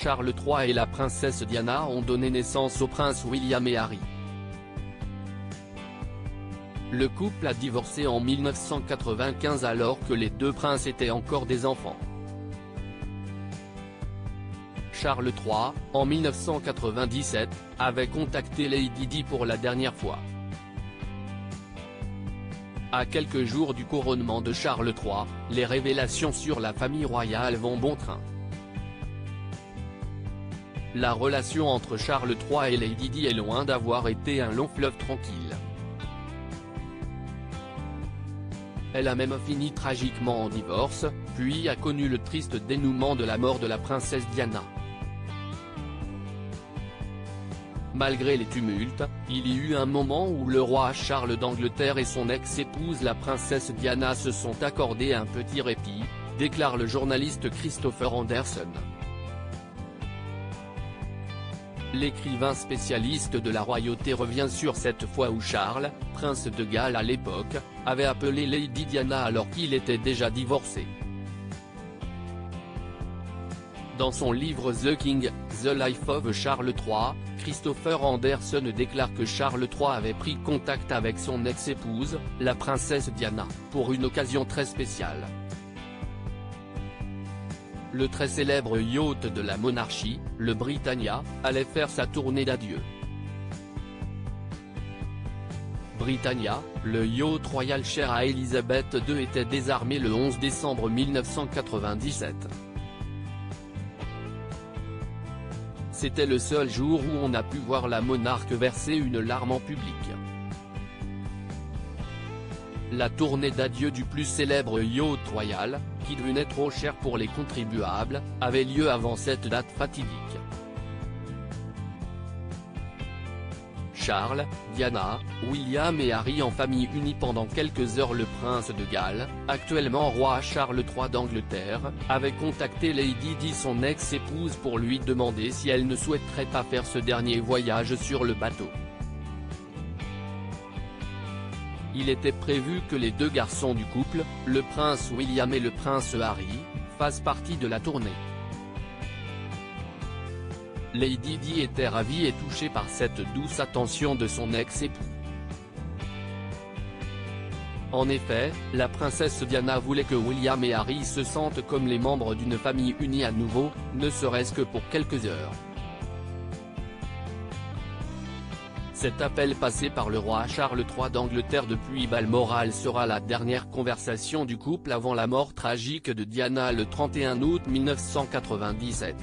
Charles III et la princesse Diana ont donné naissance aux princes William et Harry. Le couple a divorcé en 1995 alors que les deux princes étaient encore des enfants. Charles III, en 1997, avait contacté Lady Di pour la dernière fois. À quelques jours du couronnement de Charles III, les révélations sur la famille royale vont bon train. La relation entre Charles III et Lady Di est loin d'avoir été un long fleuve tranquille. Elle a même fini tragiquement en divorce, puis a connu le triste dénouement de la mort de la princesse Diana. Malgré les tumultes, il y eut un moment où le roi Charles d'Angleterre et son ex-épouse la princesse Diana se sont accordés un petit répit, déclare le journaliste Christopher Anderson. L'écrivain spécialiste de la royauté revient sur cette fois où Charles, prince de Galles à l'époque, avait appelé Lady Diana alors qu'il était déjà divorcé. Dans son livre The King, The Life of Charles III, Christopher Anderson déclare que Charles III avait pris contact avec son ex-épouse, la princesse Diana, pour une occasion très spéciale. Le très célèbre yacht de la monarchie, le Britannia, allait faire sa tournée d'adieu. Britannia, le yacht royal cher à Elisabeth II était désarmé le 11 décembre 1997. C'était le seul jour où on a pu voir la monarque verser une larme en public. La tournée d'adieu du plus célèbre yacht royal, qui devenait trop cher pour les contribuables, avait lieu avant cette date fatidique. Charles, Diana, William et Harry en famille unie pendant quelques heures. Le prince de Galles, actuellement roi Charles III d'Angleterre, avait contacté Lady Di son ex-épouse pour lui demander si elle ne souhaiterait pas faire ce dernier voyage sur le bateau. Il était prévu que les deux garçons du couple, le prince William et le prince Harry, fassent partie de la tournée. Lady Di était ravie et touchée par cette douce attention de son ex-époux. En effet, la princesse Diana voulait que William et Harry se sentent comme les membres d'une famille unie à nouveau, ne serait-ce que pour quelques heures. Cet appel passé par le roi Charles III d'Angleterre depuis Balmoral sera la dernière conversation du couple avant la mort tragique de Diana le 31 août 1997.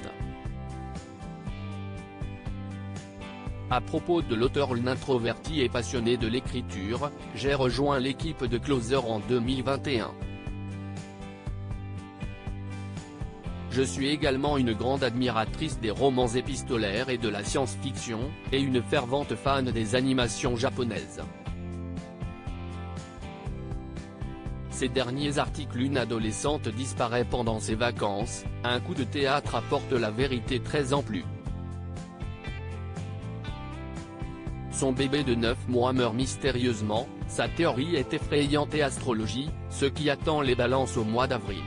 À propos de l'auteur, l'introverti et passionné de l'écriture, j'ai rejoint l'équipe de Closer en 2021. Je suis également une grande admiratrice des romans épistolaires et de la science-fiction, et une fervente fan des animations japonaises. Ces derniers articles. Une adolescente disparaît pendant ses vacances, un coup de théâtre apporte la vérité très amplue. Son bébé de 9 mois meurt mystérieusement, sa théorie est effrayante et astrologie, ce qui attend les balances au mois d'avril.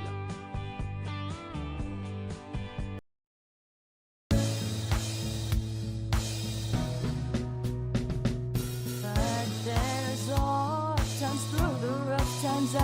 Times through the rough times